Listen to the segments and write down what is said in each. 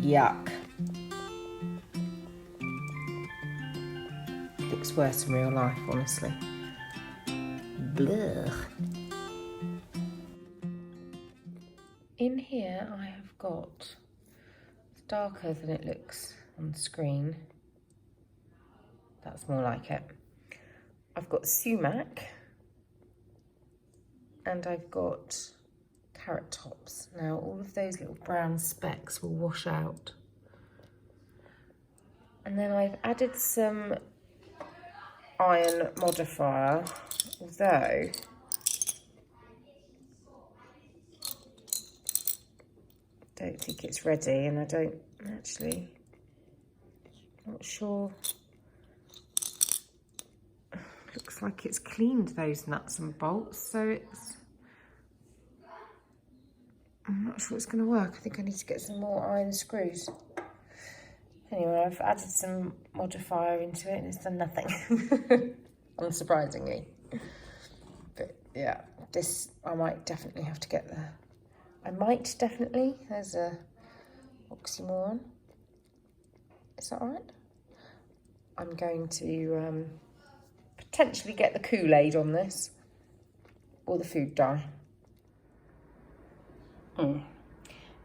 Yuck. Looks worse in real life, honestly. Blech. In here I have got, it's darker than it looks on the screen. That's more like it. I've got sumac and I've got carrot tops. Now all of those little brown specks will wash out. And then I've added some iron modifier, although I don't think it's ready, and I don't actually, not sure. Looks like it's cleaned those nuts and bolts, so it's, I'm not sure it's going to work. I think I need to get some more iron screws. Anyway, I've added some modifier into it and it's done nothing, unsurprisingly. But yeah, this, I might definitely have to get there. There's a oxymoron. Is that all right? I'm going to potentially get the Kool-Aid on this, or the food dye.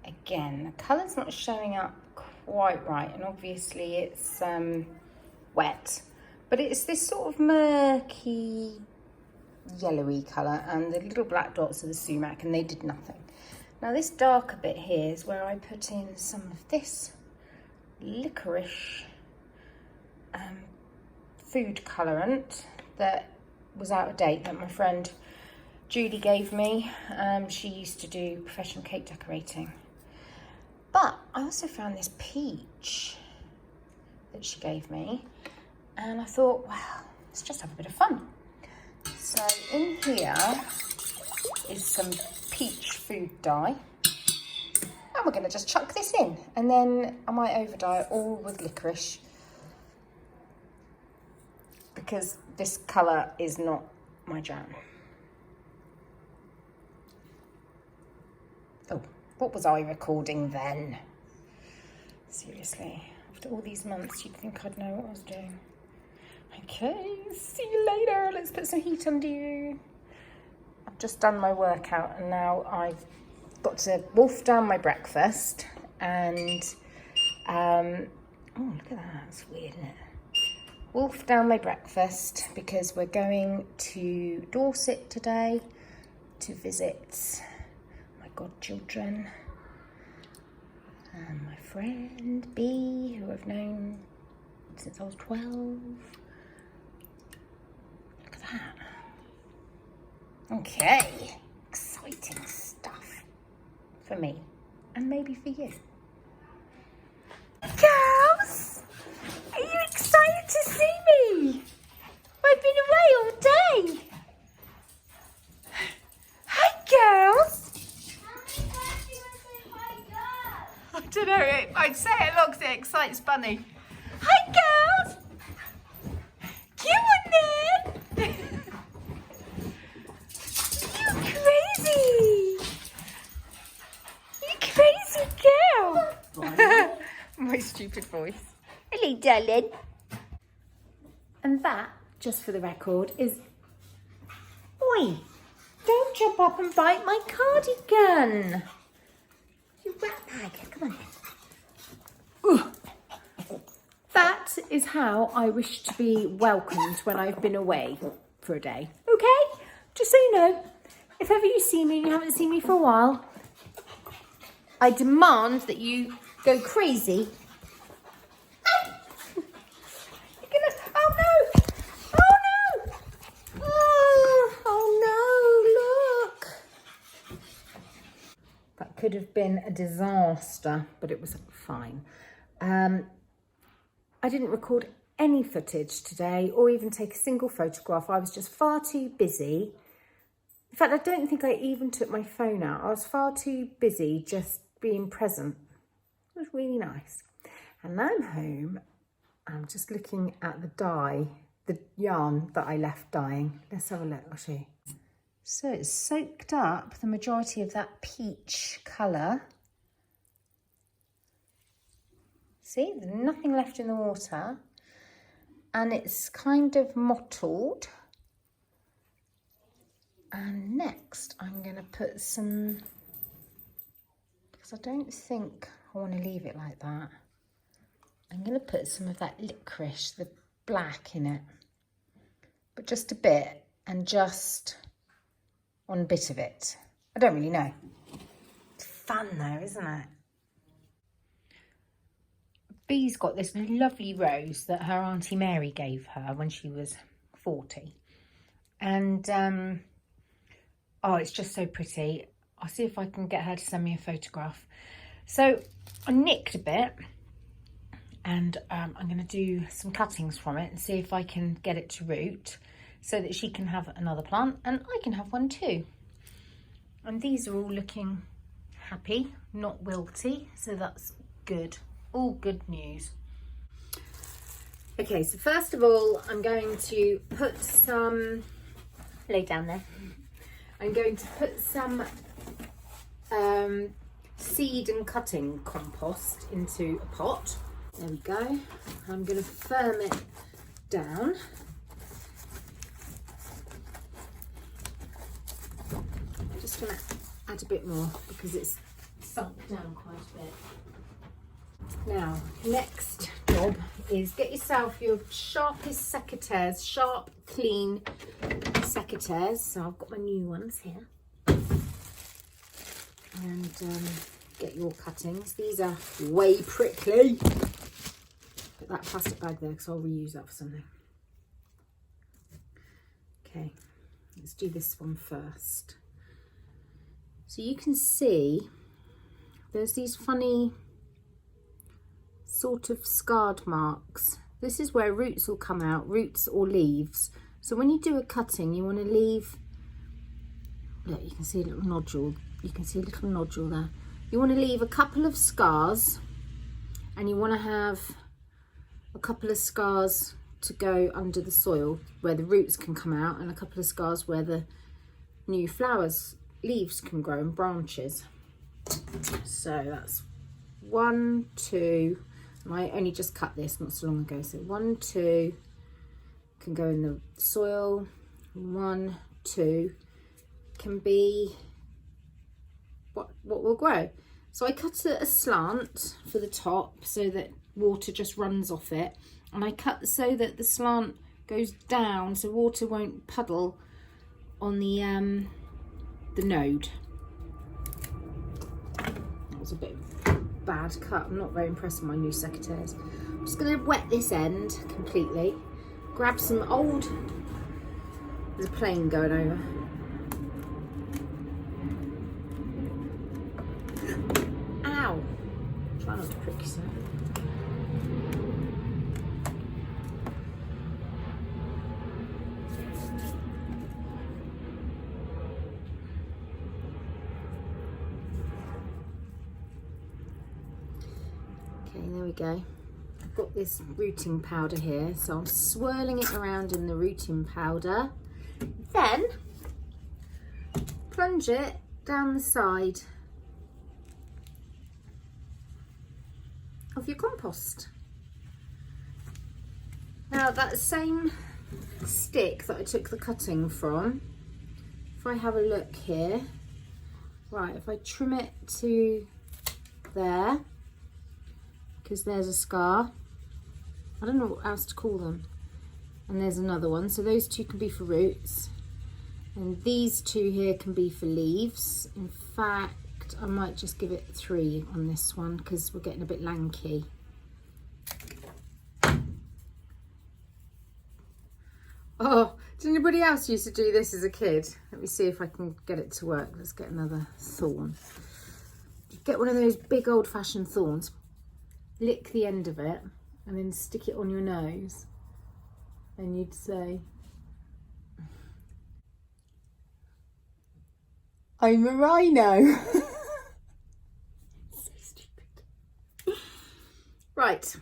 Again, the colour's not showing up quite right, and obviously it's wet, but it's this sort of murky yellowy colour, and the little black dots are the sumac, and they did nothing. Now this darker bit here is where I put in some of this licorice food colourant that was out of date, that my friend Julie gave me. She used to do professional cake decorating. But I also found this peach that she gave me, and I thought, well, let's just have a bit of fun. So in here is some peach food dye, and we're going to just chuck this in, and then I might over dye it all with licorice, because this colour is not my jam. Oh, what was I recording then? Seriously, after all these months, you'd think I'd know what I was doing. Okay, see you later. Let's put some heat under you. I've just done my workout, and now I've got to wolf down my breakfast. And oh, look at that. That's weird, isn't it? Wolf down my breakfast because we're going to Dorset today to visit my godchildren and my friend B, who I've known since I was 12. Look at that. Okay, exciting stuff for me and maybe for you. Girls, are you excited to see me? I've been away all day. Hi, girls. I don't know, I'd say it looks, it excites Bunny. Hi, girls. Come on then. You crazy. You crazy girl. My stupid voice. Hello, darling. And that, just for the record, is... Oi! Don't jump up and bite my cardigan! You rat bag, come on. Ugh. That is how I wish to be welcomed when I've been away for a day. Okay? Just so you know, if ever you see me and you haven't seen me for a while, I demand that you go crazy. Could have been a disaster, but it was fine. I didn't record any footage today or even take a single photograph. I was just far too busy. In fact, I don't think I even took my phone out. I was far too busy just being present. It was really nice. And now I'm home. I'm just looking at the dye, the yarn that I left dyeing. Let's have a look, I'll show you. So it's soaked up the majority of that peach colour. See, there's nothing left in the water. And it's kind of mottled. And next I'm going to put some, because I don't think I want to leave it like that. I'm going to put some of that licorice, the black, in it. But just a bit, and just one bit of it. I don't really know. It's fun though, isn't it? Bee's got this lovely rose that her Auntie Mary gave her when she was 40. And, oh, it's just so pretty. I'll see if I can get her to send me a photograph. So I nicked a bit, and I'm going to do some cuttings from it and see if I can get it to root so that she can have another plant and I can have one too. And these are all looking happy, not wilty, so that's good. All good news. Okay, so first of all, I'm going to put some, lay down there. I'm going to put some seed and cutting compost into a pot. There we go. I'm going to firm it down. I'm just going to add a bit more because it's sunk down quite a bit. Now, next job is get yourself your sharpest secateurs, sharp, clean secateurs. So I've got my new ones here. And get your cuttings. These are way prickly. Put that plastic bag there because I'll reuse that for something. Okay, let's do this one first. So you can see there's these funny sort of scarred marks. This is where roots will come out, roots or leaves. So when you do a cutting, you want to leave, look, you can see a little nodule. You can see a little nodule there. You want to leave a couple of scars, and you want to have a couple of scars to go under the soil where the roots can come out, and a couple of scars where the new flowers, leaves can grow and branches. So that's 1, 2, and I only just cut this not so long ago. So 1, 2 can go in the soil. 1, 2 can be what will grow. So I cut it a slant for the top so that water just runs off it, and I cut so that the slant goes down so water won't puddle on the node. That was a bit bad cut. I'm not very impressed with my new secateurs. I'm just going to wet this end completely. Grab some old, there's a plane going over. Ow! Try not to prick yourself. Okay, there we go. I've got this rooting powder here, so I'm swirling it around in the rooting powder. Then plunge it down the side of your compost. Now that same stick that I took the cutting from, if I have a look here, right, if I trim it to there, because there's a scar, I don't know what else to call them, and there's another one, so those two can be for roots, and these two here can be for leaves. In fact, I might just give it 3 on this one because we're getting a bit lanky. Oh, did anybody else used to do this as a kid? Let me see if I can get it to work. Let's get another thorn. Get one of those big old-fashioned thorns, lick the end of it, and then stick it on your nose, and you'd say, I'm a rhino. So stupid. Right,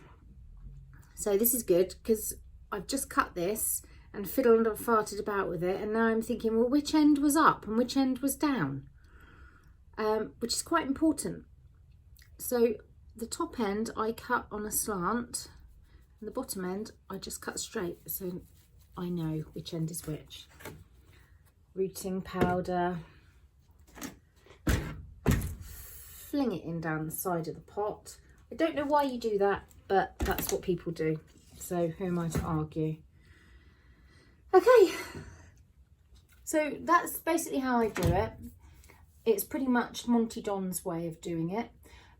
so this is good because I've just cut this and fiddled and farted about with it, and now I'm thinking, well, which end was up and which end was down, which is quite important. So the top end I cut on a slant, and the bottom end I just cut straight, so I know which end is which. Rooting powder, fling it in down the side of the pot. I don't know why you do that, but that's what people do, so who am I to argue? Okay, so that's basically how I do it. It's pretty much Monty Don's way of doing it.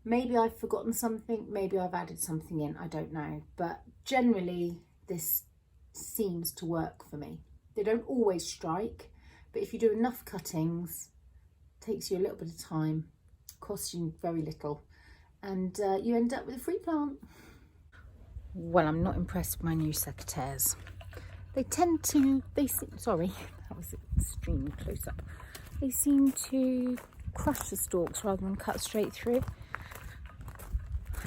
Maybe I've forgotten something, maybe I've added something in, I don't know. But generally, this seems to work for me. They don't always strike, but if you do enough cuttings, it takes you a little bit of time, costs you very little, and you end up with a free plant. Well, I'm not impressed with my new secateurs. They tend to, sorry, that was extremely close up. They seem to crush the stalks rather than cut straight through.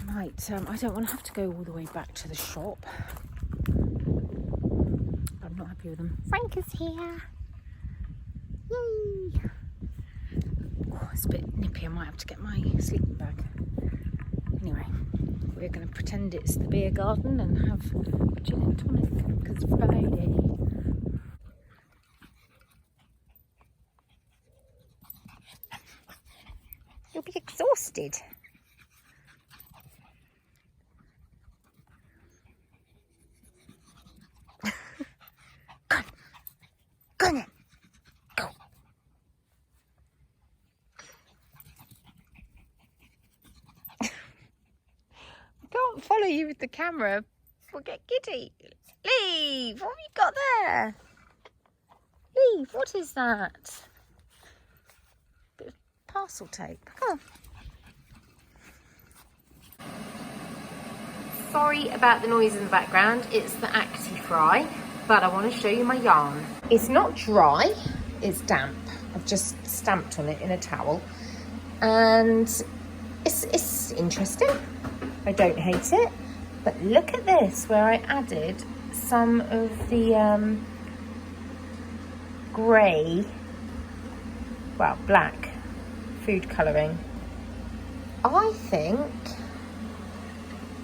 I don't want to have to go all the way back to the shop. I'm not happy with them. Frank is here. Yay! Oh, it's a bit nippy. I might have to get my sleeping bag. Anyway, we're going to pretend it's the beer garden and have gin and tonic because it's Friday. You'll be exhausted. Go on then. Go. I can't follow you with the camera. We'll get giddy. Leave! What have you got there? Leave, what is that? Bit of parcel tape. Come on. Sorry about the noise in the background. It's the Acti-Fry. But I want to show you my yarn. It's not dry, it's damp. I've just stamped on it in a towel. And it's interesting. I don't hate it. But look at this, where I added some of the grey, well, black food colouring. I think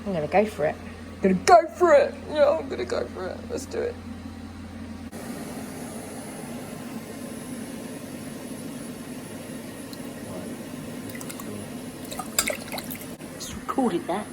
I'm going to go for it. I'm going to go for it. Yeah, I'm going to go for it. Let's do it. Just recorded that.